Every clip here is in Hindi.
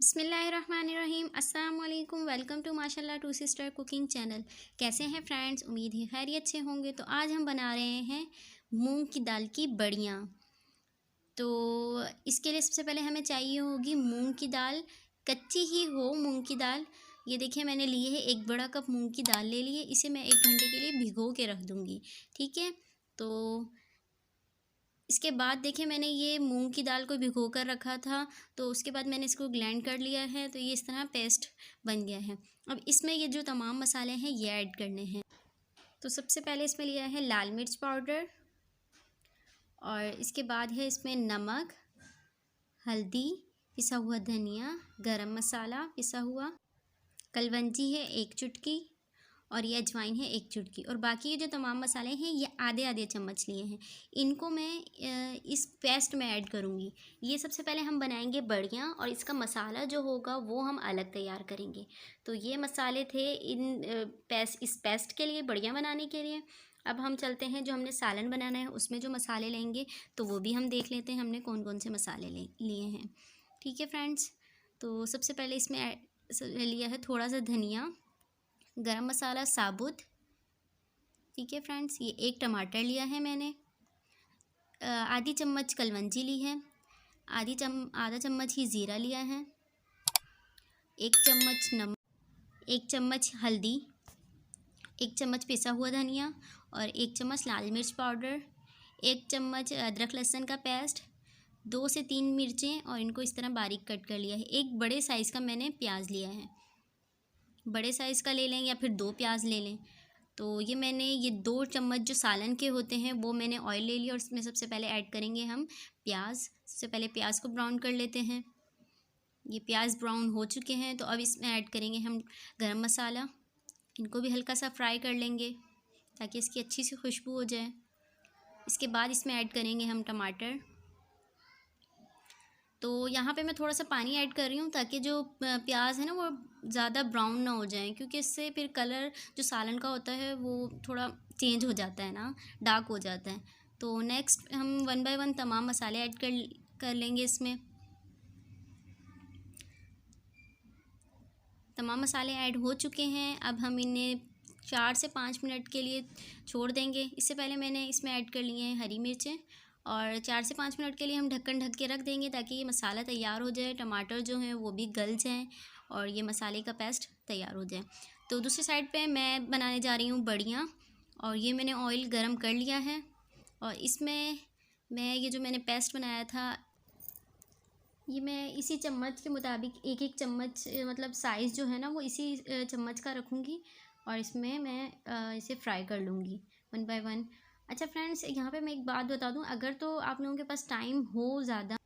बिस्मिल्लाहिर्रहमानिर्रहीम अस्सलाम वालेकुम। वेलकम टू माशाल्लाह टू सिस्टर कुकिंग चैनल। कैसे हैं फ्रेंड्स? उम्मीद है खैरियत से होंगे। तो आज हम बना रहे हैं मूंग की दाल की बड़ियाँ। तो इसके लिए सबसे पहले हमें चाहिए होगी मूंग की दाल, कच्ची ही हो मूंग की दाल। ये देखिए मैंने लिए है, एक बड़ा कप मूंग की दाल ले लिए। इसे मैं 1 घंटे के लिए भिगो के रख दूँगी। ठीक है। तो इसके बाद देखिए मैंने ये मूंग की दाल को भिगो कर रखा था, तो उसके बाद मैंने इसको ग्राइंड कर लिया है। तो ये इस तरह पेस्ट बन गया है। अब इसमें ये जो तमाम मसाले हैं ये ऐड करने हैं। तो सबसे पहले इसमें लिया है लाल मिर्च पाउडर, और इसके बाद है इसमें नमक, हल्दी, पिसा हुआ धनिया, गरम मसाला पिसा हुआ, कलवंजी है 1 चुटकी, और ये अजवाइन है 1 चुटकी, और बाकी ये जो तमाम मसाले हैं ये आधे आधे चम्मच लिए हैं। इनको मैं इस पेस्ट में ऐड करूँगी। ये सबसे पहले हम बनाएंगे बड़ियाँ, और इसका मसाला जो होगा वो हम अलग तैयार करेंगे। तो ये मसाले थे इस पेस्ट के लिए, बड़ियाँ बनाने के लिए। अब हम चलते हैं, जो हमने सालन बनाना है उसमें जो मसाले लेंगे तो वो भी हम देख लेते हैं हमने कौन कौन से मसाले लिए हैं। ठीक है फ्रेंड्स। तो सबसे पहले इसमें लिया है थोड़ा सा धनिया, गरम मसाला साबुत। ठीक है फ्रेंड्स। ये 1 टमाटर लिया है मैंने, आधी चम्मच कलवंजी ली है, आधा चम्मच ही ज़ीरा लिया है, 1 चम्मच नमक, 1 चम्मच हल्दी, 1 चम्मच पिसा हुआ धनिया, और 1 चम्मच लाल मिर्च पाउडर, 1 चम्मच अदरक लहसुन का पेस्ट, 2 से 3 मिर्चें, और इनको इस तरह बारीक कट कर लिया है। एक बड़े साइज़ का मैंने प्याज लिया है, बड़े साइज़ का ले लें या फिर 2 प्याज ले लें। तो ये मैंने 2 चम्मच जो सालन के होते हैं वो मैंने ऑयल ले लिया, और इसमें सबसे पहले ऐड करेंगे हम प्याज। सबसे पहले प्याज को ब्राउन कर लेते हैं। ये प्याज ब्राउन हो चुके हैं, तो अब इसमें ऐड करेंगे हम गरम मसाला। इनको भी हल्का सा फ्राई कर लेंगे ताकि इसकी अच्छी सी खुशबू हो जाए। इसके बाद इसमें ऐड करेंगे हम टमाटर। तो यहाँ पे मैं थोड़ा सा पानी ऐड कर रही हूँ ताकि जो प्याज है ना वो ज़्यादा ब्राउन ना हो जाए, क्योंकि इससे फिर कलर जो सालन का होता है वो थोड़ा चेंज हो जाता है ना, डार्क हो जाता है। तो नेक्स्ट हम 1 बाय 1 तमाम मसाले ऐड कर लेंगे इसमें। तमाम मसाले ऐड हो चुके हैं। अब हम इन्हें 4 से 5 मिनट के लिए छोड़ देंगे। इससे पहले मैंने इसमें ऐड कर लिए हैं हरी मिर्चें, और 4 से 5 मिनट के लिए हम ढक्कन ढक के रख देंगे ताकि ये मसाला तैयार हो जाए, टमाटर जो हैं वो भी गल जाएं, और ये मसाले का पेस्ट तैयार हो जाए। तो दूसरी साइड पे मैं बनाने जा रही हूँ बड़ियाँ, और ये मैंने ऑयल गरम कर लिया है, और इसमें मैं ये जो मैंने पेस्ट बनाया था ये मैं इसी चम्मच के मुताबिक 1-1 चम्मच, मतलब साइज़ जो है ना वो इसी चम्मच का रखूँगी, और इसमें मैं इसे फ्राई कर लूँगी 1 बाय 1। अच्छा फ्रेंड्स, यहाँ पे मैं एक बात बता दूँ, अगर तो आप लोगों के पास टाइम हो ज़्यादा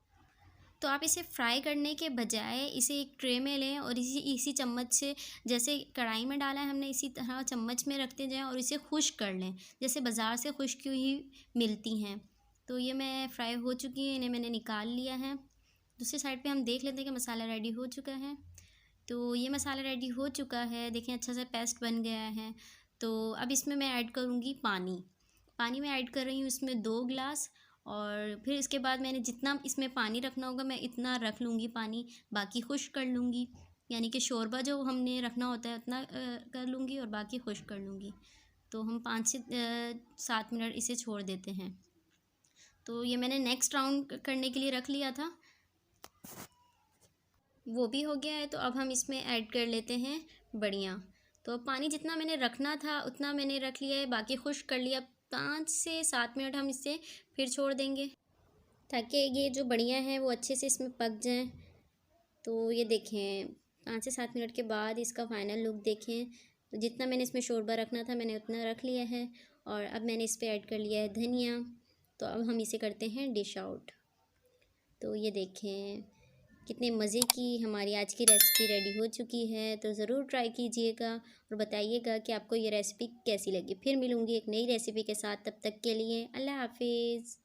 तो आप इसे फ्राई करने के बजाय इसे एक ट्रे में लें, और इसी इसी चम्मच से, जैसे कढ़ाई में डाला है हमने इसी तरह चम्मच में रखते जाएं और इसे खुश्क कर लें, जैसे बाज़ार से खुश्क ही मिलती हैं। तो ये मैं फ्राई हो चुकी है, इन्हें मैंने निकाल लिया है। दूसरी साइड पे हम देख लेते हैं कि मसाला रेडी हो चुका है। तो ये मसाला रेडी हो चुका है, देखें अच्छा सा पेस्ट बन गया है। तो अब इसमें मैं ऐड करूँगी पानी। पानी मैं ऐड कर रही हूँ इसमें 2 गिलास, और फिर इसके बाद मैंने जितना इसमें पानी रखना होगा मैं इतना रख लूँगी पानी, बाकी खुश्क कर लूँगी। यानी कि शोरबा जो हमने रखना होता है उतना कर लूँगी, और बाकी खुश्क कर लूँगी। तो हम 5 से 7 मिनट इसे छोड़ देते हैं। तो ये मैंने नेक्स्ट राउंड करने के लिए रख लिया था, वो भी हो गया है। तो अब हम इसमें ऐड कर लेते हैं बड़ियाँ। तो पानी जितना मैंने रखना था उतना मैंने रख लिया है, बाकी खुश्क कर लिया। 5 से 7 मिनट हम इसे फिर छोड़ देंगे ताकि ये जो बड़ियाँ हैं वो अच्छे से इसमें पक जाएं। तो ये देखें 5 से 7 मिनट के बाद इसका फ़ाइनल लुक देखें। तो जितना मैंने इसमें शोरबा रखना था मैंने उतना रख लिया है, और अब मैंने इस पर ऐड कर लिया है धनिया। तो अब हम इसे करते हैं डिश आउट। तो ये देखें कितने मज़े की हमारी आज की रेसिपी रेडी हो चुकी है। तो ज़रूर ट्राई कीजिएगा और बताइएगा कि आपको ये रेसिपी कैसी लगी। फिर मिलूँगी एक नई रेसिपी के साथ, तब तक के लिए अल्लाह हाफिज़।